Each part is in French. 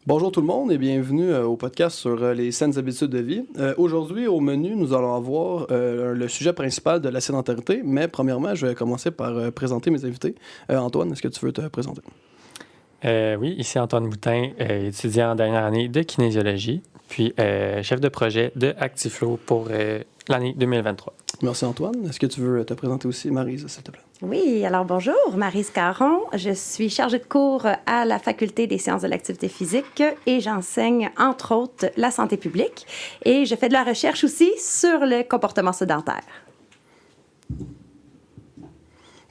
Bonjour tout le monde et bienvenue au podcast sur les saines habitudes de vie. Aujourd'hui, au menu, nous allons avoir le sujet principal de la sédentarité, mais premièrement, je vais commencer par présenter mes invités. Antoine, est-ce que tu veux te présenter? Oui, ici Antoine Boutin, étudiant en dernière année de kinésiologie, puis chef de projet de ActiFlow pour l'année 2023. Merci Antoine. Est-ce que tu veux te présenter aussi, Maryse, s'il te plaît? Oui, alors bonjour, Maryse Caron. Je suis chargée de cours à la Faculté des sciences de l'activité physique et j'enseigne, entre autres, la santé publique. Et je fais de la recherche aussi sur le comportement sédentaire.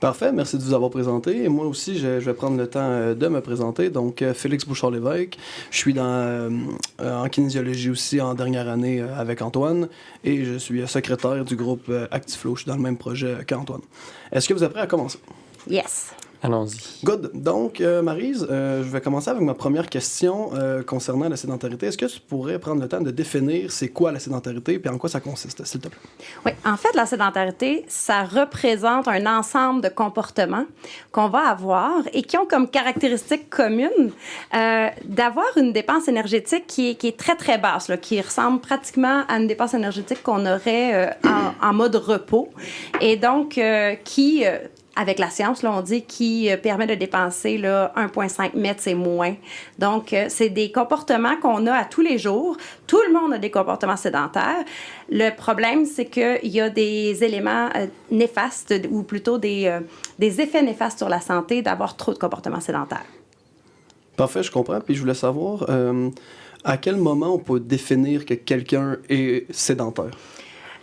Parfait, merci de vous avoir présenté. Et moi aussi, je vais prendre le temps de me présenter. Donc, Félix Bouchard-Lévesque, je suis en kinésiologie aussi en dernière année avec Antoine et je suis secrétaire du groupe ActiFlow. Je suis dans le même projet qu'Antoine. Est-ce que vous êtes prêts à commencer? Yes. Allons-y. Good. Donc, Maryse, je vais commencer avec ma première question concernant la sédentarité. Est-ce que tu pourrais prendre le temps de définir c'est quoi la sédentarité et en quoi ça consiste, s'il te plaît? Oui, en fait, la sédentarité, ça représente un ensemble de comportements qu'on va avoir et qui ont comme caractéristique commune d'avoir une dépense énergétique qui est très, très basse, là, qui ressemble pratiquement à une dépense énergétique qu'on aurait en mode repos et donc qui... avec la science, là, on dit qui permet de dépenser là, 1,5 mètres, c'est moins. Donc, c'est des comportements qu'on a à tous les jours. Tout le monde a des comportements sédentaires. Le problème, c'est qu'il y a des éléments néfastes, ou plutôt des effets néfastes sur la santé d'avoir trop de comportements sédentaires. Parfait, je comprends. Puis je voulais savoir, à quel moment on peut définir que quelqu'un est sédentaire?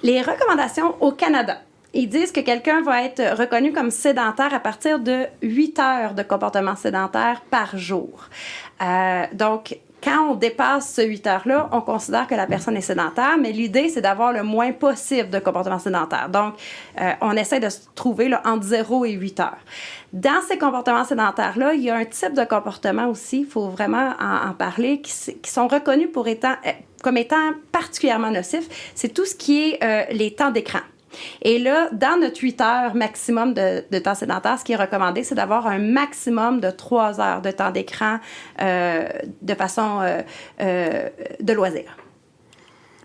Les recommandations au Canada. Ils disent que quelqu'un va être reconnu comme sédentaire à partir de 8 heures de comportement sédentaire par jour. Donc, quand on dépasse ce 8 heures-là, on considère que la personne est sédentaire, mais l'idée, c'est d'avoir le moins possible de comportement sédentaire. Donc, on essaie de se trouver là, entre 0 et 8 heures. Dans ces comportements sédentaires-là, il y a un type de comportement aussi, il faut vraiment en parler, qui sont reconnus comme étant particulièrement nocifs. C'est tout ce qui est les temps d'écran. Et là, dans notre 8 heures maximum de temps sédentaire, ce qui est recommandé, c'est d'avoir un maximum de 3 heures de temps d'écran de façon de loisir.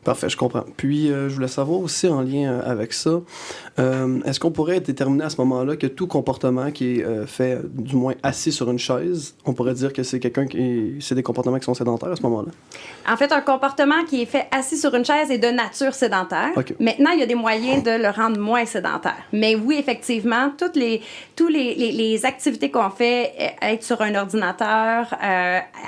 Parfait, je comprends. Puis, je voulais savoir aussi en lien avec ça, est-ce qu'on pourrait déterminer à ce moment-là que tout comportement qui est fait, du moins assis sur une chaise, on pourrait dire que c'est c'est des comportements qui sont sédentaires à ce moment-là? En fait, un comportement qui est fait assis sur une chaise est de nature sédentaire. Okay. Maintenant, il y a des moyens de le rendre moins sédentaire. Mais oui, effectivement, toutes les activités qu'on fait, être sur un ordinateur,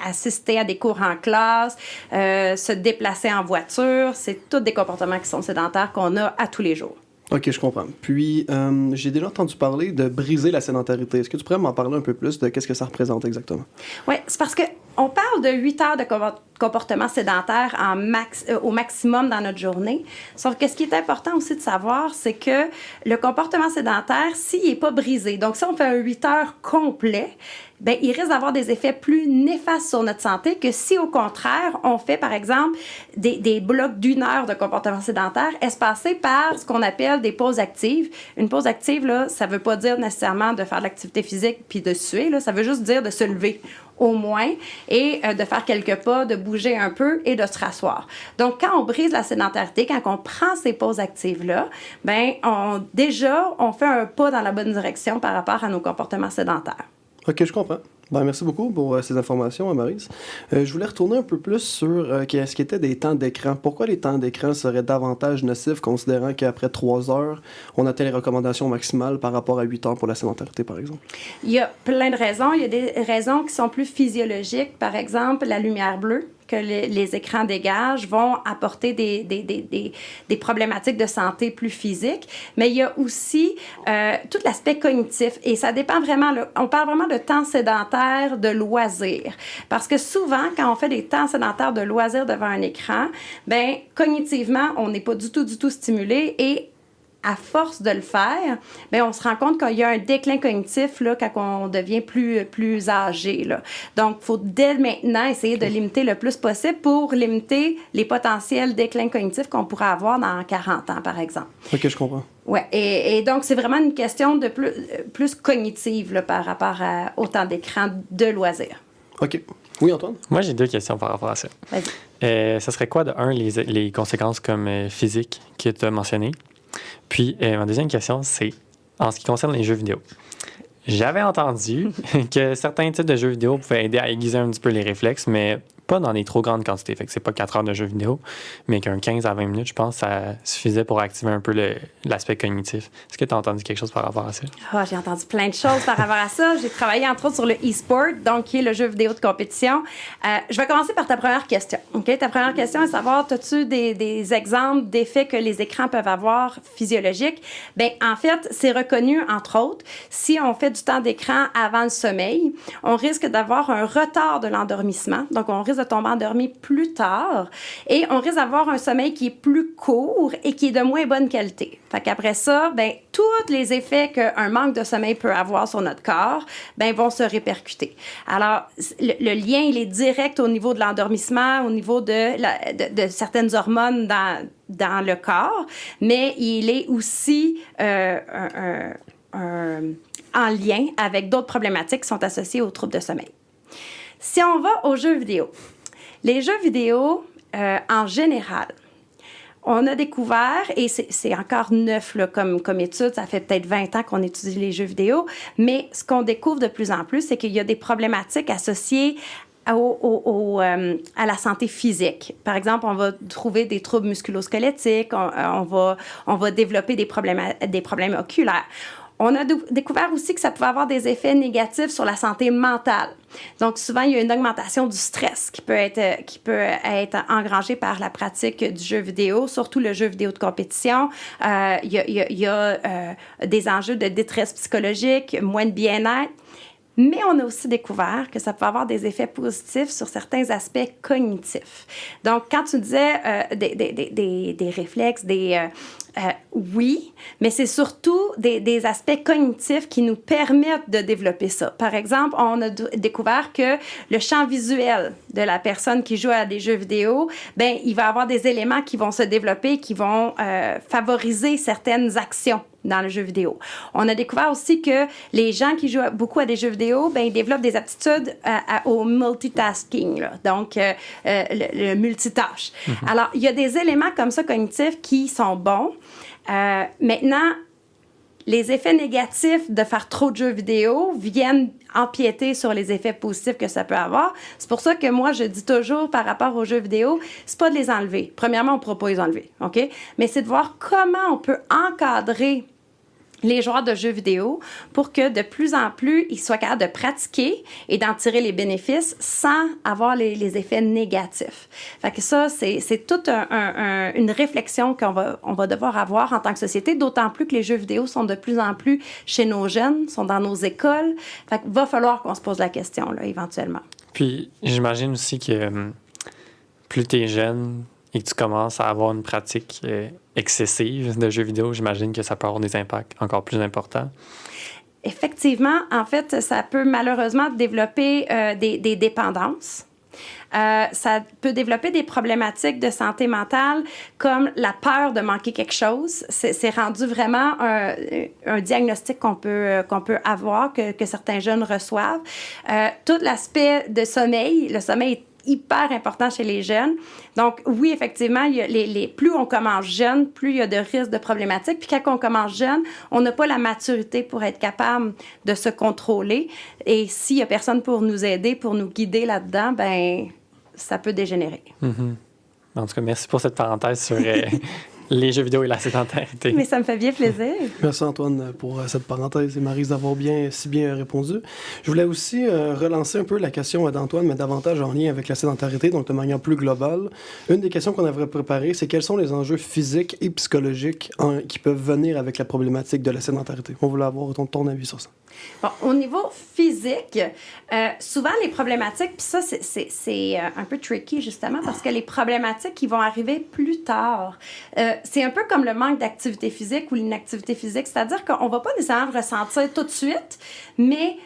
assister à des cours en classe, se déplacer en voiture, c'est tous des comportements qui sont sédentaires qu'on a à tous les jours. OK, je comprends. Puis, j'ai déjà entendu parler de briser la sédentarité. Est-ce que tu pourrais m'en parler un peu plus de qu'est-ce que ça représente exactement? Oui, c'est parce qu'on parle de 8 heures de comportement sédentaire au maximum dans notre journée. Sauf que ce qui est important aussi de savoir, c'est que le comportement sédentaire, s'il n'est pas brisé, donc si on fait un 8 heures complet, bien, il risque d'avoir des effets plus néfastes sur notre santé que si, au contraire, on fait, par exemple, des blocs d'1 heure de comportement sédentaire espacés par ce qu'on appelle des pauses actives. Une pause active, là, ça ne veut pas dire nécessairement de faire de l'activité physique puis de suer, là, ça veut juste dire de se lever au moins, et de faire quelques pas, de bouger un peu et de se rasseoir. Donc, quand on brise la sédentarité, quand on prend ces pauses actives-là, bien, on fait un pas dans la bonne direction par rapport à nos comportements sédentaires. OK, je comprends. Ben, merci beaucoup pour ces informations, Maryse. Je voulais retourner un peu plus sur ce qu'étaient des temps d'écran. Pourquoi les temps d'écran seraient davantage nocifs, considérant qu'après 3 heures, on atteint les recommandations maximales par rapport à 8 heures pour la sédentarité, par exemple? Il y a plein de raisons. Il y a des raisons qui sont plus physiologiques. Par exemple, la lumière bleue que les écrans dégagent vont apporter des problématiques de santé plus physiques. Mais il y a aussi tout l'aspect cognitif. Et ça dépend vraiment, là, on parle vraiment de temps sédentaire, de loisirs. Parce que souvent, quand on fait des temps sédentaires de loisirs devant un écran, bien, cognitivement, on n'est pas du tout stimulé et à force de le faire, bien, on se rend compte qu'il y a un déclin cognitif là, quand on devient plus âgé. Là. Donc, il faut dès maintenant essayer de limiter le plus possible pour limiter les potentiels déclins cognitifs qu'on pourrait avoir dans 40 ans, par exemple. OK, je comprends. Oui, et donc, c'est vraiment une question de plus cognitive là, par rapport au temps d'écran de loisirs. OK. Oui, Antoine? Moi, j'ai 2 questions par rapport à ça. Vas-y. Ça serait quoi, de un, les conséquences comme physiques que tu as mentionnées? Puis, ma deuxième question, c'est en ce qui concerne les jeux vidéo. J'avais entendu que certains types de jeux vidéo pouvaient aider à aiguiser un petit peu les réflexes, mais pas dans des trop grandes quantités. Fait que c'est pas 4 heures de jeux vidéo, mais qu'un 15 à 20 minutes, je pense, ça suffisait pour activer un peu l'aspect cognitif. Est-ce que tu as entendu quelque chose par rapport à ça? Oh, j'ai entendu plein de choses par rapport à ça. J'ai travaillé entre autres sur le e-sport, donc qui est le jeu vidéo de compétition. Je vais commencer par ta première question. Okay? Ta première question est de savoir, as-tu des exemples d'effets que les écrans peuvent avoir physiologiques? Bien, en fait, c'est reconnu, entre autres, si on fait du temps d'écran avant le sommeil, on risque d'avoir un retard de l'endormissement. Donc, on risque de tomber endormi plus tard et on risque d'avoir un sommeil qui est plus court et qui est de moins bonne qualité. Fait qu'après ça, ben, tous les effets qu'un manque de sommeil peut avoir sur notre corps, ben, vont se répercuter. Alors, le lien, il est direct au niveau de l'endormissement, au niveau de certaines hormones dans le corps, mais il est aussi en lien avec d'autres problématiques qui sont associées aux troubles de sommeil. Si on va aux jeux vidéo, les jeux vidéo, en général, on a découvert, et c'est encore neuf là, comme étude, ça fait peut-être 20 ans qu'on étudie les jeux vidéo, mais ce qu'on découvre de plus en plus, c'est qu'il y a des problématiques associées à la santé physique. Par exemple, on va trouver des troubles musculo-squelettiques, on va développer des problèmes oculaires. On a découvert aussi que ça pouvait avoir des effets négatifs sur la santé mentale. Donc, souvent, il y a une augmentation du stress qui peut être engrangée par la pratique du jeu vidéo, surtout le jeu vidéo de compétition. Il y a des enjeux de détresse psychologique, moins de bien-être. Mais on a aussi découvert que ça peut avoir des effets positifs sur certains aspects cognitifs. Donc, quand tu disais des réflexes, oui, mais c'est surtout des aspects cognitifs qui nous permettent de développer ça. Par exemple, on a découvert que le champ visuel de la personne qui joue à des jeux vidéo, ben, il va avoir des éléments qui vont se développer, qui vont favoriser certaines actions dans le jeu vidéo. On a découvert aussi que les gens qui jouent beaucoup à des jeux vidéo, ben, ils développent des aptitudes au multitasking, là. Donc le multitâche. Mm-hmm. Alors, il y a des éléments comme ça cognitifs qui sont bons. Maintenant, les effets négatifs de faire trop de jeux vidéo viennent empiéter sur les effets positifs que ça peut avoir. C'est pour ça que moi, je dis toujours par rapport aux jeux vidéo, c'est pas de les enlever. Premièrement, on ne pourra pas les enlever, OK? Mais c'est de voir comment on peut encadrer les joueurs de jeux vidéo pour que de plus en plus, ils soient capables de pratiquer et d'en tirer les bénéfices sans avoir les effets négatifs. Fait que ça, c'est toute une réflexion qu'on va devoir avoir en tant que société, d'autant plus que les jeux vidéo sont de plus en plus chez nos jeunes, sont dans nos écoles. Fait qu'il va falloir qu'on se pose la question, là, éventuellement. Puis, j'imagine aussi que plus tu es jeune et que tu commences à avoir une pratique excessive de jeux vidéo, j'imagine que ça peut avoir des impacts encore plus importants. Effectivement, en fait, ça peut malheureusement développer des dépendances. Ça peut développer des problématiques de santé mentale comme la peur de manquer quelque chose. C'est rendu vraiment un diagnostic qu'on peut avoir, que certains jeunes reçoivent. Tout l'aspect de sommeil, le sommeil est hyper important chez les jeunes. Donc, oui, effectivement, il y a plus on commence jeune, plus il y a de risques de problématiques. Puis quand on commence jeune, on n'a pas la maturité pour être capable de se contrôler. Et s'il n'y a personne pour nous aider, pour nous guider là-dedans, ben ça peut dégénérer. Mm-hmm. En tout cas, merci pour cette parenthèse sur les jeux vidéo et la sédentarité. Mais ça me fait bien plaisir. Merci Antoine pour cette parenthèse et Maryse d'avoir si bien répondu. Je voulais aussi relancer un peu la question d'Antoine, mais davantage en lien avec la sédentarité, donc de manière plus globale. Une des questions qu'on avait préparées, c'est quels sont les enjeux physiques et psychologiques qui peuvent venir avec la problématique de la sédentarité. On voulait avoir ton avis sur ça. Bon, au niveau physique, souvent les problématiques, puis ça c'est un peu tricky justement parce que les problématiques qui vont arriver plus tard, c'est un peu comme le manque d'activité physique ou l'inactivité physique, c'est-à-dire qu'on ne va pas nécessairement ressentir tout de suite, mais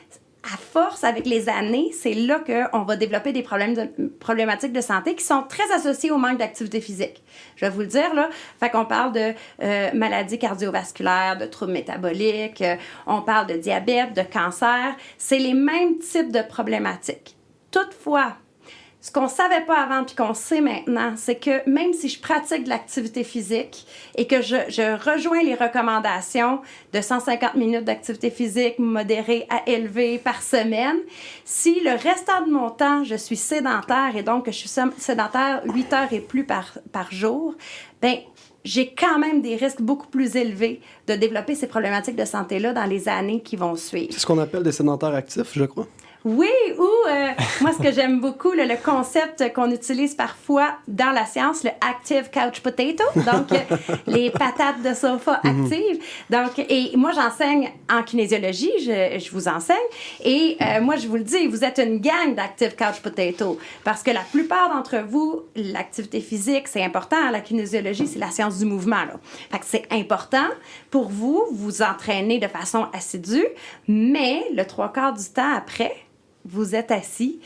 à force, avec les années, c'est là qu'on va développer des problématiques de santé qui sont très associées au manque d'activité physique. Je vais vous le dire, là. Fait qu'on parle de maladies cardiovasculaires, de troubles métaboliques, on parle de diabète, de cancer. C'est les mêmes types de problématiques. Toutefois, ce qu'on ne savait pas avant puis qu'on sait maintenant, c'est que même si je pratique de l'activité physique et que je rejoins les recommandations de 150 minutes d'activité physique modérée à élevée par semaine, si le restant de mon temps, je suis sédentaire et donc que je suis sédentaire 8 heures et plus par jour, bien, j'ai quand même des risques beaucoup plus élevés de développer ces problématiques de santé-là dans les années qui vont suivre. C'est ce qu'on appelle des sédentaires actifs, je crois. Oui, ou moi, ce que j'aime beaucoup, le concept qu'on utilise parfois dans la science, le active couch potato, donc les patates de sofa actives. Donc, et moi, j'enseigne en kinésiologie, je vous enseigne, et moi, je vous le dis, vous êtes une gang d'active couch potato, parce que la plupart d'entre vous, l'activité physique, c'est important, la kinésiologie, c'est la science du mouvement, là. Fait que c'est important pour vous, vous entraîner de façon assidue, mais le 3/4 du temps après, vous êtes assis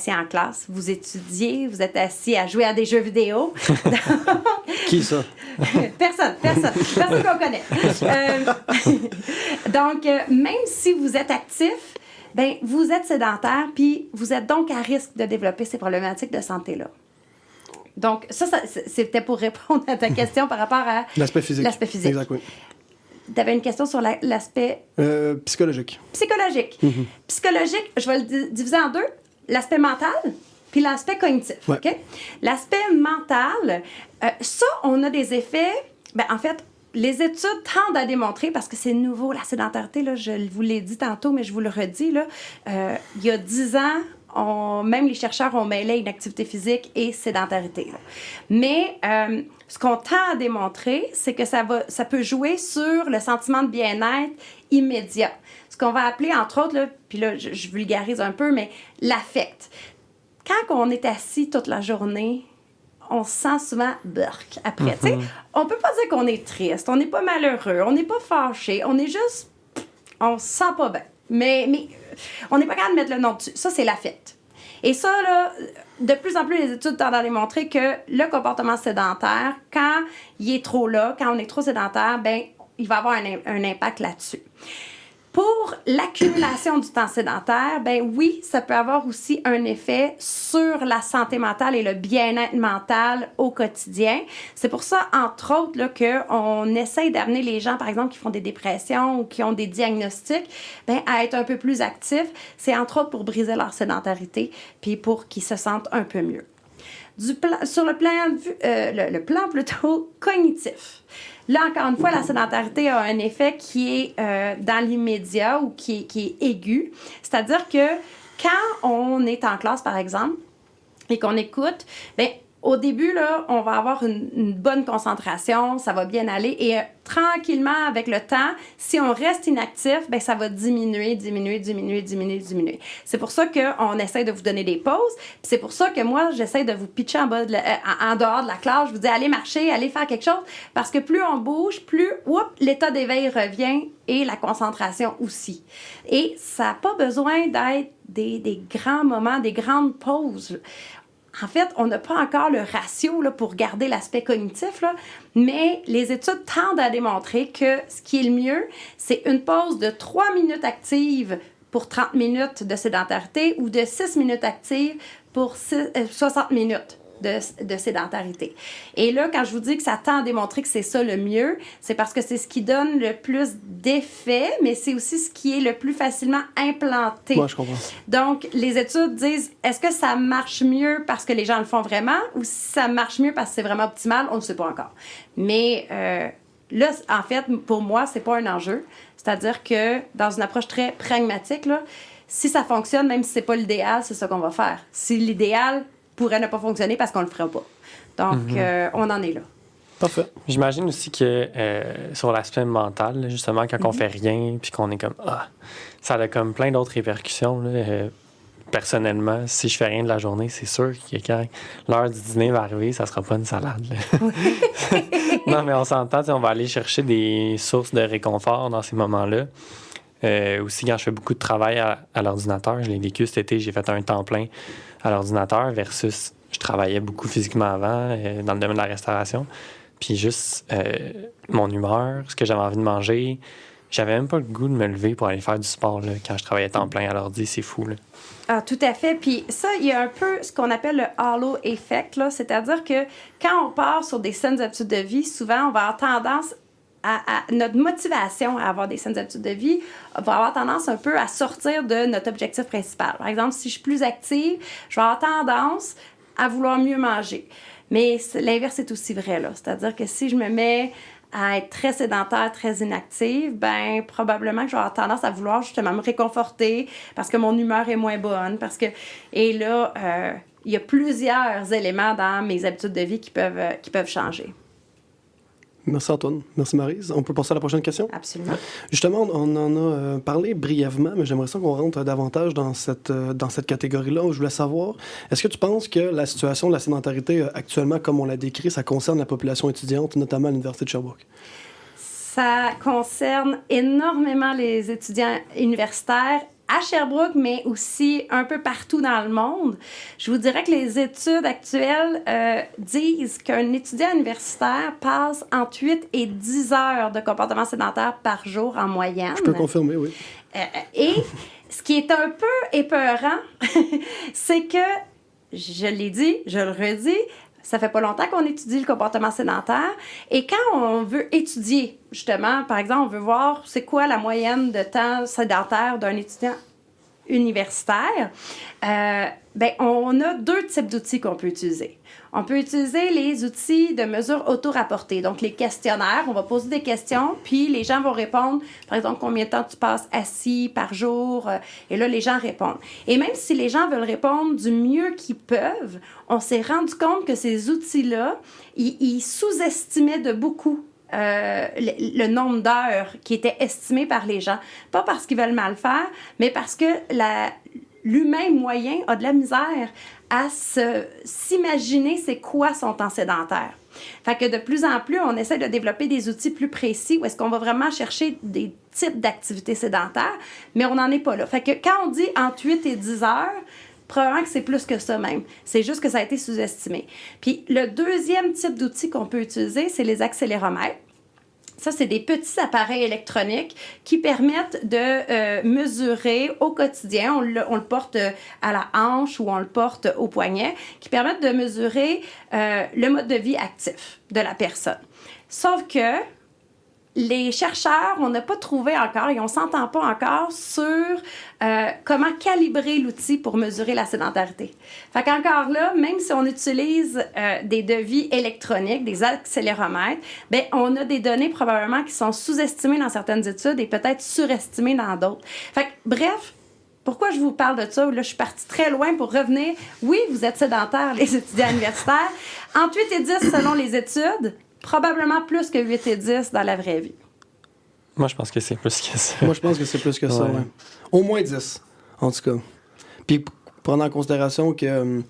en classe, vous étudiez, vous êtes assis à jouer à des jeux vidéo. Qui ça? Personne qu'on connaît. Donc, même si vous êtes actif, ben vous êtes sédentaire, puis vous êtes donc à risque de développer ces problématiques de santé-là. Donc, ça c'était pour répondre à ta question par rapport à l'aspect physique. Exact, oui. Tu avais une question sur l'aspect... psychologique. Psychologique. Mm-hmm. Psychologique, je vais le diviser en deux. L'aspect mental, puis l'aspect cognitif. Ouais. OK? L'aspect mental, ça, on a des effets... Ben, en fait, les études tendent à démontrer, parce que c'est nouveau, la sédentarité, là, je vous l'ai dit tantôt, mais je vous le redis, là, il y a 10 ans, même les chercheurs ont mêlé inactivité physique et sédentarité. Là. Mais ce qu'on tend à démontrer, c'est que ça peut jouer sur le sentiment de bien-être immédiat. Ce qu'on va appeler, entre autres, là, puis là, je vulgarise un peu, mais l'affect. Quand on est assis toute la journée, on se sent souvent burk après. Mm-hmm. On peut pas dire qu'on est triste, on n'est pas malheureux, on n'est pas fâché, on est juste... On se sent pas bien. Mais on n'est pas capable de mettre le nom dessus. Ça, c'est l'affect. Et ça, là, de plus en plus, les études tendent à démontrer que le comportement sédentaire, quand il est trop là, quand on est trop sédentaire, ben il va avoir un impact là-dessus. Pour l'accumulation du temps sédentaire, ben oui, ça peut avoir aussi un effet sur la santé mentale et le bien-être mental au quotidien. C'est pour ça, entre autres, là, qu'on essaye d'amener les gens, par exemple, qui font des dépressions ou qui ont des diagnostics, ben, à être un peu plus actifs. C'est entre autres pour briser leur sédentarité puis pour qu'ils se sentent un peu mieux. Sur le plan, le plan plutôt cognitif. Là, encore une fois, la sédentarité a un effet qui est dans l'immédiat ou qui est aigu. C'est-à-dire que quand on est en classe, par exemple, et qu'on écoute, bien, au début, là, on va avoir une bonne concentration, ça va bien aller. Et tranquillement, avec le temps, si on reste inactif, bien, ça va diminuer. C'est pour ça qu'on essaie de vous donner des pauses. Puis c'est pour ça que moi, j'essaie de vous pitcher en dehors de la classe. Je vous dis, allez marcher, allez faire quelque chose. Parce que plus on bouge, plus l'état d'éveil revient et la concentration aussi. Et ça n'a pas besoin d'être des grands moments, des grandes pauses. En fait, on n'a pas encore le ratio là, pour garder l'aspect cognitif, là, mais les études tendent à démontrer que ce qui est le mieux, c'est une pause de 3 minutes active pour 30 minutes de sédentarité ou de 6 minutes active pour 60 minutes de sédentarité. Et là, quand je vous dis que ça tend à démontrer que c'est ça le mieux, c'est parce que c'est ce qui donne le plus d'effet, mais c'est aussi ce qui est le plus facilement implanté. Moi, je comprends. Donc, les études disent, est-ce que ça marche mieux parce que les gens le font vraiment ou si ça marche mieux parce que c'est vraiment optimal? On ne sait pas encore. Mais là, en fait, pour moi, c'est pas un enjeu. C'est-à-dire que dans une approche très pragmatique, là, si ça fonctionne, même si c'est pas l'idéal, c'est ça qu'on va faire. Si l'idéal pourrait ne pas fonctionner parce qu'on le fera pas. Donc, on en est là. Parfait. J'imagine aussi que sur l'aspect mental, justement, quand on fait rien puis qu'on est comme ça a comme plein d'autres répercussions. Là, personnellement, si je fais rien de la journée, c'est sûr que quand l'heure du dîner va arriver, ça sera pas une salade. Non, mais on s'entend, on va aller chercher des sources de réconfort dans ces moments-là. Aussi, quand je fais beaucoup de travail à l'ordinateur, je l'ai vécu cet été, j'ai fait un temps plein à l'ordinateur versus je travaillais beaucoup physiquement avant dans le domaine de la restauration. Puis juste mon humeur, ce que j'avais envie de manger, j'avais même pas le goût de me lever pour aller faire du sport là, quand je travaillais temps plein à l'ordi. C'est fou, là. Ah, tout à fait. Puis ça, il y a un peu ce qu'on appelle le halo effect, là. C'est-à-dire que quand on part sur des saines habitudes de vie, souvent, on va avoir tendance notre motivation à avoir des saines habitudes de vie va avoir tendance un peu à sortir de notre objectif principal. Par exemple, si je suis plus active, je vais avoir tendance à vouloir mieux manger. Mais l'inverse est aussi vrai, là. C'est-à-dire que si je me mets à être très sédentaire, très inactive, ben probablement que je vais avoir tendance à vouloir justement me réconforter parce que mon humeur est moins bonne. Et là, il y a plusieurs éléments dans mes habitudes de vie qui peuvent changer. Merci Antoine. Merci Maryse. On peut passer à la prochaine question? Absolument. Justement, on en a parlé brièvement, mais j'aimerais ça qu'on rentre davantage dans cette catégorie-là. Je voulais savoir, est-ce que tu penses que la situation de la sédentarité actuellement, comme on l'a décrit, ça concerne la population étudiante, notamment à l'Université de Sherbrooke? Ça concerne énormément les étudiants universitaires à Sherbrooke, mais aussi un peu partout dans le monde. Je vous dirais que les études actuelles disent qu'un étudiant universitaire passe entre 8 et 10 heures de comportement sédentaire par jour en moyenne. Je peux confirmer, oui. Et ce qui est un peu épeurant, c'est que, je l'ai dit, je le redis, ça fait pas longtemps qu'on étudie le comportement sédentaire. Et quand on veut étudier, justement, par exemple, on veut voir c'est quoi la moyenne de temps sédentaire d'un étudiant universitaire, on a 2 types d'outils qu'on peut utiliser. On peut utiliser les outils de mesure auto-rapportée, donc les questionnaires. On va poser des questions, puis les gens vont répondre, par exemple, combien de temps tu passes assis par jour, et là, les gens répondent. Et même si les gens veulent répondre du mieux qu'ils peuvent, on s'est rendu compte que ces outils-là, ils sous-estimaient de beaucoup le nombre d'heures qui était estimé par les gens. Pas parce qu'ils veulent mal faire, mais parce que l'humain moyen a de la misère à s'imaginer c'est quoi son temps sédentaire. Fait que de plus en plus, on essaie de développer des outils plus précis où est-ce qu'on va vraiment chercher des types d'activités sédentaires, mais on n'en est pas là. Fait que quand on dit entre 8 et 10 heures, probablement que c'est plus que ça même. C'est juste que ça a été sous-estimé. Puis le deuxième type d'outil qu'on peut utiliser, c'est les accéléromètres. Ça, c'est des petits appareils électroniques qui permettent de mesurer au quotidien, on le porte à la hanche ou on le porte au poignet, qui permettent de mesurer le mode de vie actif de la personne. Sauf que les chercheurs, on n'a pas trouvé encore et on ne s'entend pas encore sur comment calibrer l'outil pour mesurer la sédentarité. Fait qu'encore là, même si on utilise des devis électroniques, des accéléromètres, ben on a des données probablement qui sont sous-estimées dans certaines études et peut-être surestimées dans d'autres. Fait que, bref, pourquoi je vous parle de ça? Là, je suis partie très loin pour revenir. Oui, vous êtes sédentaires, les étudiants universitaires. Entre 8 et 10 selon les études, probablement plus que 8 et 10 dans la vraie vie. Moi, je pense que c'est plus que ça. Moi, je pense que c'est plus que ça, ouais. Au moins 10, en tout cas. Puis, prendre en considération que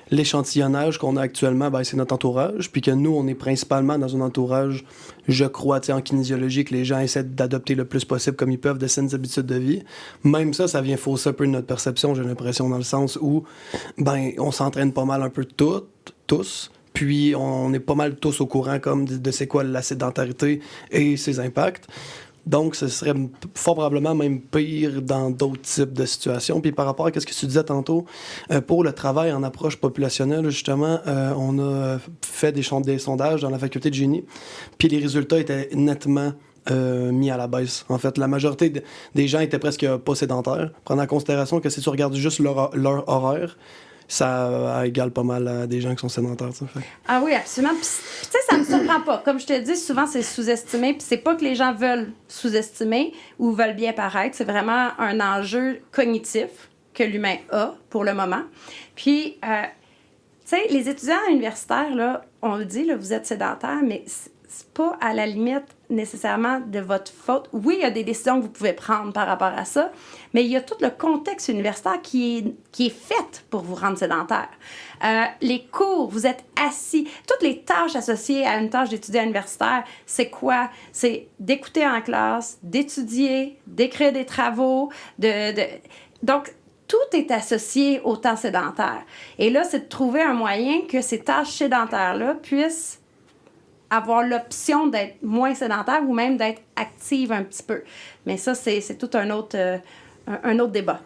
l'échantillonnage qu'on a actuellement, ben, c'est notre entourage, puis que nous, on est principalement dans un entourage, je crois, en kinésiologie, que les gens essaient d'adopter le plus possible comme ils peuvent de saines habitudes de vie. Même ça vient fausser un peu notre perception, j'ai l'impression, dans le sens où, ben, on s'entraîne pas mal un peu tous. Puis, on est pas mal tous au courant comme de c'est quoi la sédentarité et ses impacts. Donc, ce serait fort probablement même pire dans d'autres types de situations. Puis par rapport à ce que tu disais tantôt, pour le travail en approche populationnelle, justement, on a fait des sondages dans la faculté de génie. Puis les résultats étaient nettement mis à la baisse. En fait, la majorité des gens étaient presque pas sédentaires. Prendre en considération que si tu regardes juste leur horaire, ça égale pas mal à des gens qui sont sédentaires. Ah oui, absolument. Puis tu sais, ça me surprend pas. Comme je te dis, souvent, c'est sous-estimé. Puis c'est pas que les gens veulent sous-estimer ou veulent bien paraître. C'est vraiment un enjeu cognitif que l'humain a pour le moment. Puis, tu sais, les étudiants universitaires, là, on le dit, là, vous êtes sédentaires, mais c'est pas à la limite nécessairement de votre faute. Oui, il y a des décisions que vous pouvez prendre par rapport à ça, mais il y a tout le contexte universitaire qui est fait pour vous rendre sédentaire. Les cours, vous êtes assis. Toutes les tâches associées à une tâche d'étudiant universitaire, c'est quoi? C'est d'écouter en classe, d'étudier, d'écrire des travaux, Donc, tout est associé au temps sédentaire. Et là, c'est de trouver un moyen que ces tâches sédentaires-là puissent avoir l'option d'être moins sédentaire ou même d'être active un petit peu. Mais ça, c'est tout un autre débat.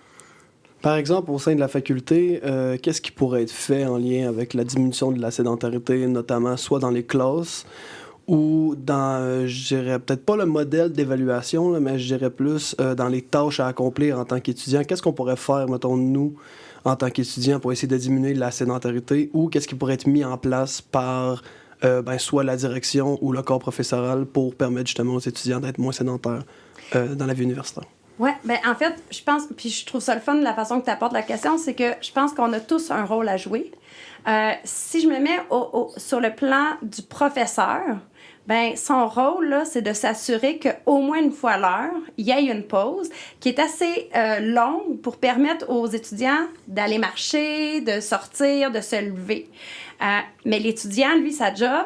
Par exemple, au sein de la faculté, qu'est-ce qui pourrait être fait en lien avec la diminution de la sédentarité, notamment soit dans les classes ou dans, je dirais, peut-être pas le modèle d'évaluation, là, mais je dirais plus dans les tâches à accomplir en tant qu'étudiant. Qu'est-ce qu'on pourrait faire, mettons, nous, en tant qu'étudiants, pour essayer de diminuer la sédentarité, ou qu'est-ce qui pourrait être mis en place par soit la direction ou le corps professoral pour permettre justement aux étudiants d'être moins sédentaires dans la vie universitaire? Oui, bien en fait, je pense, puis je trouve ça le fun de la façon que tu apportes la question, c'est que je pense qu'on a tous un rôle à jouer. Si je me mets sur le plan du professeur, ben son rôle, là, c'est de s'assurer qu'au moins une fois à l'heure, il y ait une pause qui est assez longue pour permettre aux étudiants d'aller marcher, de sortir, de se lever. Mais l'étudiant, lui, sa job,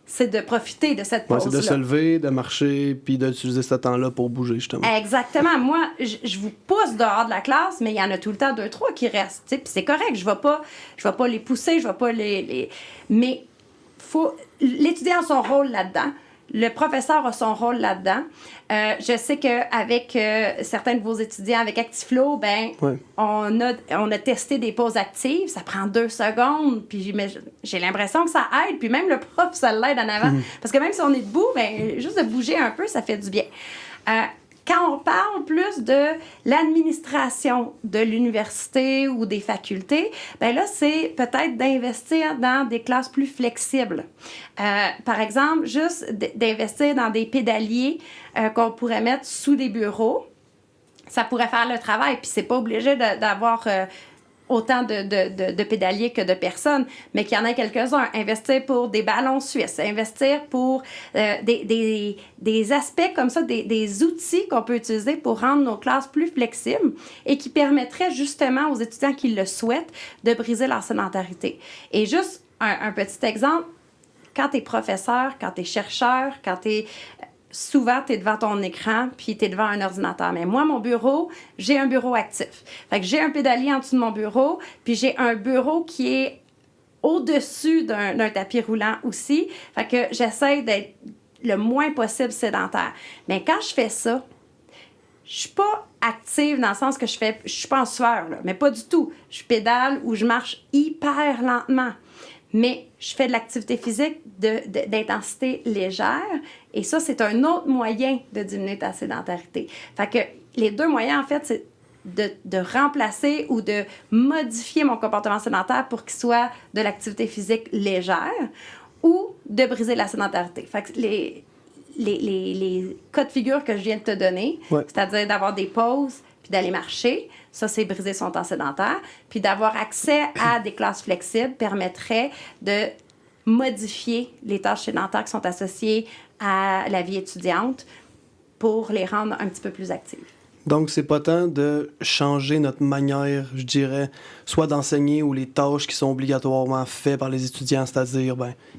c'est de profiter de cette pause-là. C'est de se lever, de marcher, puis d'utiliser ce temps-là pour bouger, justement. Exactement. Moi, je vous pousse dehors de la classe, mais il y en a tout le temps 2-3 qui restent. Puis c'est correct, je vais pas les pousser, je vais pas les... Mais l'étudiant a son rôle là-dedans. Le professeur a son rôle là-dedans. Je sais qu'avec certains de vos étudiants, avec ActiFlow, ben, on a testé des pauses actives. Ça prend 2 secondes. Puis j'ai l'impression que ça aide. Puis même le prof, ça l'aide en avant. Parce que même si on est debout, ben, juste de bouger un peu, ça fait du bien. Quand on parle plus de l'administration de l'université ou des facultés, ben là, c'est peut-être d'investir dans des classes plus flexibles. Par exemple, juste d'investir dans des pédaliers qu'on pourrait mettre sous des bureaux. Ça pourrait faire le travail, puis c'est pas obligé d'avoir autant de pédaliers que de personnes, mais qu'il y en ait quelques-uns. Investir pour des ballons suisses, investir pour des aspects comme ça, des outils qu'on peut utiliser pour rendre nos classes plus flexibles et qui permettraient justement aux étudiants qui le souhaitent de briser leur sédentarité. Et juste un petit exemple, quand tu es professeur, quand tu es chercheur, quand tu es... Souvent, tu es devant ton écran, puis tu es devant un ordinateur. Mais moi, mon bureau, j'ai un bureau actif. Fait que j'ai un pédalier en dessous de mon bureau, puis j'ai un bureau qui est au-dessus d'un tapis roulant aussi. Fait que j'essaie d'être le moins possible sédentaire. Mais quand je fais ça, je suis pas active dans le sens que je suis pas en sueur, là, mais pas du tout. Je pédale ou je marche hyper lentement. Mais je fais de l'activité physique d'intensité légère. Et ça, c'est un autre moyen de diminuer ta sédentarité. Fait que les 2 moyens, en fait, c'est de remplacer ou de modifier mon comportement sédentaire pour qu'il soit de l'activité physique légère ou de briser la sédentarité. Fait que les cas de figure que je viens de te donner, c'est-à-dire d'avoir des pauses puis d'aller marcher, ça, c'est briser son temps sédentaire. Puis d'avoir accès à des classes flexibles permettrait de modifier les tâches sédentaires qui sont associées à la vie étudiante pour les rendre un petit peu plus actives. Donc, c'est pas tant de changer notre manière, je dirais, soit d'enseigner ou les tâches qui sont obligatoirement faites par les étudiants, c'est-à-dire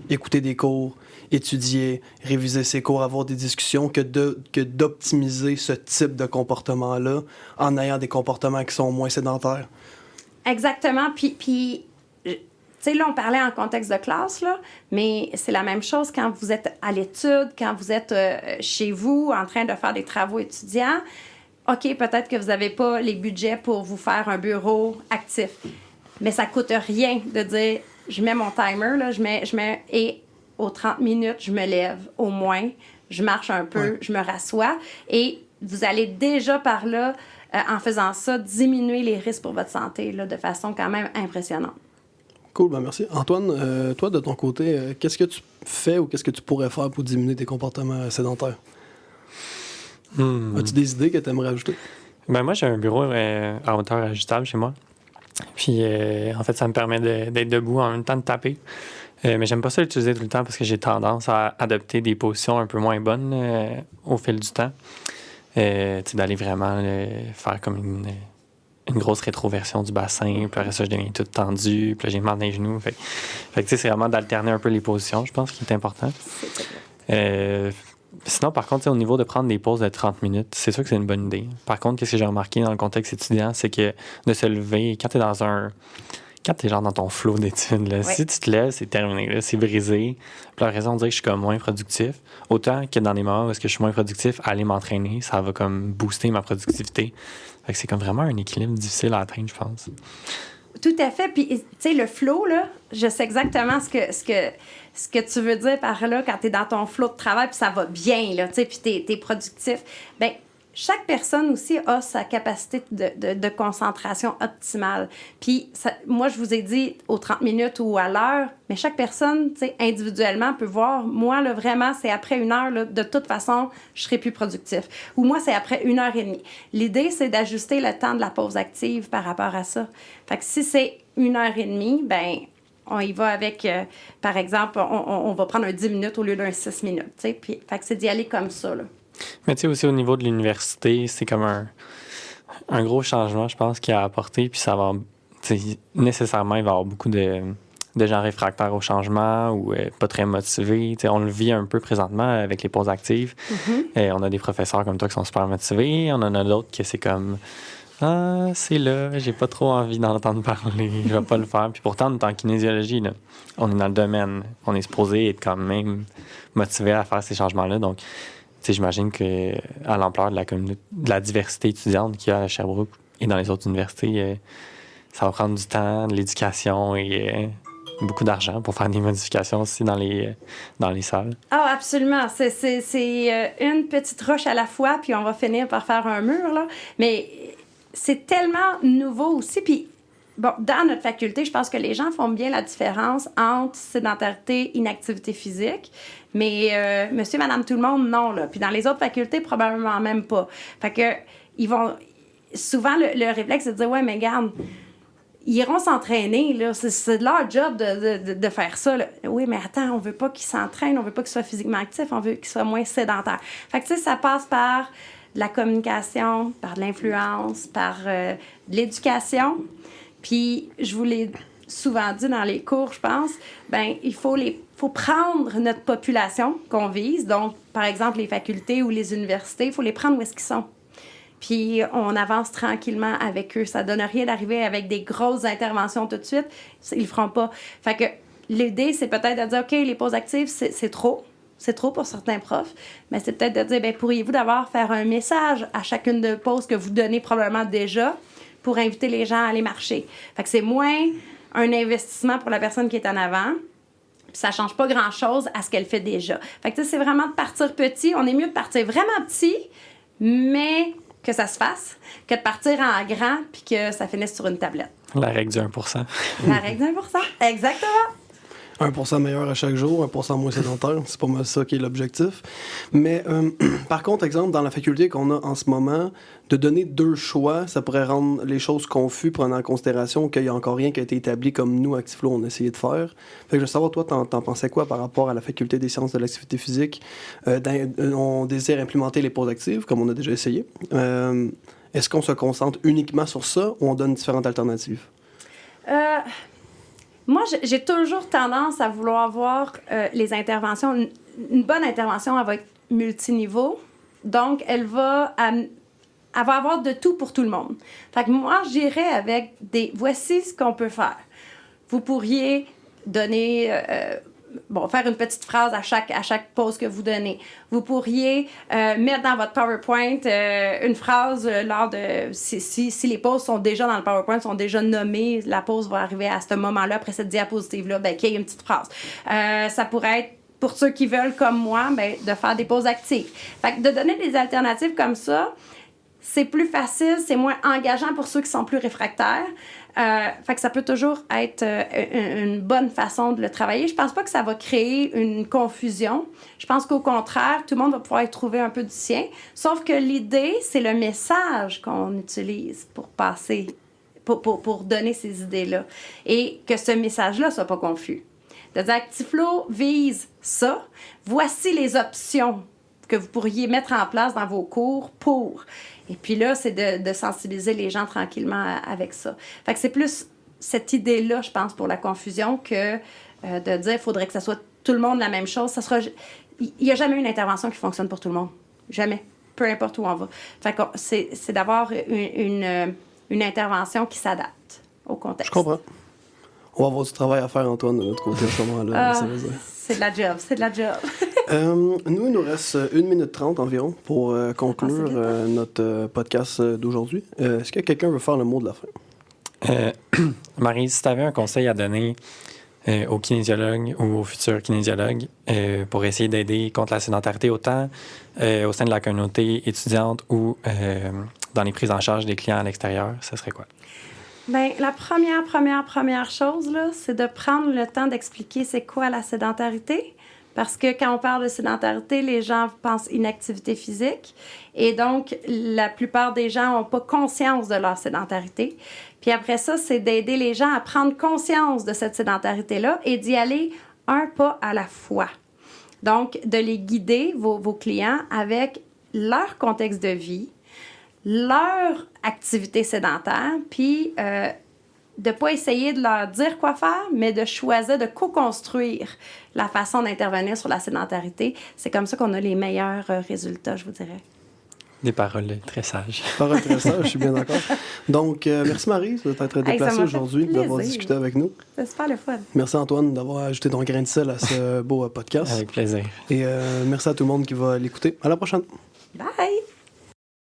écouter des cours, étudier, réviser ses cours, avoir des discussions, que d'optimiser ce type de comportement-là en ayant des comportements qui sont moins sédentaires. Exactement. Puis tu sais, là, on parlait en contexte de classe, là, mais c'est la même chose quand vous êtes à l'étude, quand vous êtes chez vous en train de faire des travaux étudiants. OK, peut-être que vous n'avez pas les budgets pour vous faire un bureau actif, mais ça ne coûte rien de dire, je mets mon timer, là, je mets et aux 30 minutes, je me lève au moins, je marche un peu, je me rassois, et vous allez déjà par là, en faisant ça, diminuer les risques pour votre santé là, de façon quand même impressionnante. Cool, merci. Antoine, toi, de ton côté, qu'est-ce que tu fais ou qu'est-ce que tu pourrais faire pour diminuer tes comportements sédentaires? As-tu des idées que tu aimerais ajouter? Ben moi, j'ai un bureau à hauteur ajustable chez moi. Puis, en fait, ça me permet d'être debout en même temps de taper. Mais j'aime pas ça l'utiliser tout le temps parce que j'ai tendance à adopter des positions un peu moins bonnes au fil du temps. D'aller vraiment faire comme une grosse rétroversion du bassin. Puis après ça, je deviens tout tendu. Puis là, j'ai mal dans les genoux. Fait que c'est vraiment d'alterner un peu les positions, je pense, qui est important. Sinon, par contre, au niveau de prendre des pauses de 30 minutes, c'est sûr que c'est une bonne idée. Par contre, qu'est-ce que j'ai remarqué dans le contexte étudiant, c'est que de se lever, quand tu es dans un quand t'es genre dans ton flow d'études, là, Oui. si tu te lèves, c'est terminé, là, c'est brisé. Puis la raison de dire que je suis comme moins productif, autant que dans des moments où est-ce que je suis moins productif, aller m'entraîner, ça va comme booster ma productivité. Fait que c'est comme vraiment un équilibre difficile à atteindre, je pense. Tout à fait. Puis, tu sais, le flow, là, je sais exactement ce que tu veux dire par là quand tu es dans ton flow de travail, puis ça va bien, là, tu sais, puis tu es productif. Bien, chaque personne aussi a sa capacité de concentration optimale. Puis, moi, je vous ai dit aux 30 minutes ou à l'heure, mais chaque personne, tu sais, individuellement peut voir, moi, là, vraiment, c'est après 1 heure, là, de toute façon, je serai plus productif. Ou moi, c'est après 1 heure et demie. L'idée, c'est d'ajuster le temps de la pause active par rapport à ça. Fait que si c'est 1 heure et demie, ben on y va avec, par exemple, on va prendre un 10 minutes au lieu d'un 6 minutes, tu sais. Puis, fait que c'est d'y aller comme ça, là. Mais tu sais, aussi au niveau de l'université, c'est comme un gros changement, je pense, qu'il a apporté. Puis ça va, tu sais, nécessairement, il va y avoir beaucoup de gens réfractaires au changement ou pas très motivés. Tu sais, on le vit un peu présentement avec les pauses actives. Et on a des professeurs comme toi qui sont super motivés. On en a d'autres qui c'est comme ah, c'est là, j'ai pas trop envie d'entendre parler, je vais pas le faire. Puis pourtant, on est en kinésiologie, là. On est dans le domaine. On est supposé être quand même motivé à faire ces changements-là. Donc, tu sais, j'imagine qu'à l'ampleur de la diversité étudiante qu'il y a à Sherbrooke et dans les autres universités, ça va prendre du temps, de l'éducation et beaucoup d'argent pour faire des modifications aussi dans les salles. Ah, absolument. C'est une petite roche à la fois, puis on va finir par faire un mur, là. Mais c'est tellement nouveau aussi. Puis, bon, dans notre faculté, je pense que les gens font bien la différence entre sédentarité, inactivité physique. Mais monsieur, madame, tout le monde, non, là. Puis dans les autres facultés, probablement même pas. Fait que, ils vont... Souvent, le réflexe, c'est de dire, ouais, mais regarde, ils iront s'entraîner, là. C'est leur job de faire ça, là. Oui, mais attends, on veut pas qu'ils s'entraînent, on veut pas qu'ils soient physiquement actifs, on veut qu'ils soient moins sédentaires. Fait que, tu sais, ça passe par de la communication, par de l'influence, par de l'éducation. Puis, je vous l'ai souvent dit dans les cours, je pense, ben il faut prendre notre population qu'on vise, donc, par exemple, les facultés ou les universités, il faut les prendre où est-ce qu'ils sont. Puis, on avance tranquillement avec eux. Ça donne rien d'arriver avec des grosses interventions tout de suite. Ils le feront pas. Fait que l'idée, c'est peut-être de dire, OK, les pauses actives, c'est trop. C'est trop pour certains profs. Mais c'est peut-être de dire, bien, pourriez-vous d'abord faire un message à chacune de pauses que vous donnez probablement déjà pour inviter les gens à aller marcher. Fait que c'est moins un investissement pour la personne qui est en avant. Puis ça change pas grand-chose à ce qu'elle fait déjà. Fait que, tu sais, c'est vraiment de partir petit. On est mieux de partir vraiment petit, mais que ça se fasse, que de partir en grand puis que ça finisse sur une tablette. La règle du 1%. La règle du 1%. Exactement. 1% meilleur à chaque jour, 1% moins sédentaire, c'est pas mal ça qui est l'objectif. Mais par contre, exemple, dans la faculté qu'on a en ce moment, de donner 2 choix, ça pourrait rendre les choses confuses, prenant en considération qu'il n'y a encore rien qui a été établi comme nous, Actiflo, on a essayé de faire. Fait que je veux savoir, toi, t'en pensais quoi par rapport à la faculté des sciences de l'activité physique? On désire implémenter les pauses actives, comme on a déjà essayé. Est-ce qu'on se concentre uniquement sur ça ou on donne différentes alternatives? Moi, j'ai toujours tendance à vouloir voir les interventions. Une bonne intervention, elle va être multiniveau. Donc, elle va avoir de tout pour tout le monde. Fait que moi, j'irais avec voici ce qu'on peut faire. Vous pourriez donner... faire une petite phrase à chaque pause que vous donnez. Vous pourriez mettre dans votre PowerPoint une phrase lors de... Si les pauses sont déjà dans le PowerPoint, sont déjà nommées, la pause va arriver à ce moment-là, après cette diapositive-là, ben, qu'il y ait une petite phrase. Ça pourrait être, pour ceux qui veulent, comme moi, ben, de faire des pauses actives. Fait que de donner des alternatives comme ça, c'est plus facile, c'est moins engageant pour ceux qui sont plus réfractaires. Fait que ça peut toujours être une bonne façon de le travailler. Je pense pas que ça va créer une confusion. Je pense qu'au contraire, tout le monde va pouvoir y trouver un peu du sien. Sauf que l'idée, c'est le message qu'on utilise pour passer, pour donner ces idées-là. Et que ce message-là soit pas confus. De dire, Actiflo vise ça. Voici les options que vous pourriez mettre en place dans vos cours pour... Et puis là, c'est de sensibiliser les gens tranquillement avec ça. Fait que c'est plus cette idée-là, je pense, pour la confusion que de dire qu'il faudrait que ça soit tout le monde la même chose. Il n'y a jamais une intervention qui fonctionne pour tout le monde. Jamais. Peu importe où on va. Fait que c'est d'avoir une intervention qui s'adapte au contexte. Je comprends. On va avoir du travail à faire, Antoine, de notre côté à ce moment-là. Ça veut dire. C'est de la job, c'est de la job. Nous, il nous reste 1 minute 30 environ pour conclure notre podcast d'aujourd'hui. Est-ce que quelqu'un veut faire le mot de la fin? Marie, si tu avais un conseil à donner aux kinésiologues ou aux futurs kinésiologues pour essayer d'aider contre la sédentarité autant au sein de la communauté étudiante ou dans les prises en charge des clients à l'extérieur, ce serait quoi? Bien, la première chose, là, c'est de prendre le temps d'expliquer c'est quoi la sédentarité. Parce que quand on parle de sédentarité, les gens pensent inactivité physique. Et donc, la plupart des gens n'ont pas conscience de leur sédentarité. Puis après ça, c'est d'aider les gens à prendre conscience de cette sédentarité-là et d'y aller un pas à la fois. Donc, de les guider, vos clients, avec leur contexte de vie, leur activité sédentaire, puis de ne pas essayer de leur dire quoi faire, mais de choisir de co-construire la façon d'intervenir sur la sédentarité. C'est comme ça qu'on a les meilleurs résultats, je vous dirais. Des paroles très sages. Paroles très sages, je suis bien d'accord. Donc, merci Marie de t'être déplacée aujourd'hui, d'avoir discuté avec nous. C'est super le fun. Merci Antoine d'avoir ajouté ton grain de sel à ce beau podcast. Avec plaisir. Et merci à tout le monde qui va l'écouter. À la prochaine. Bye!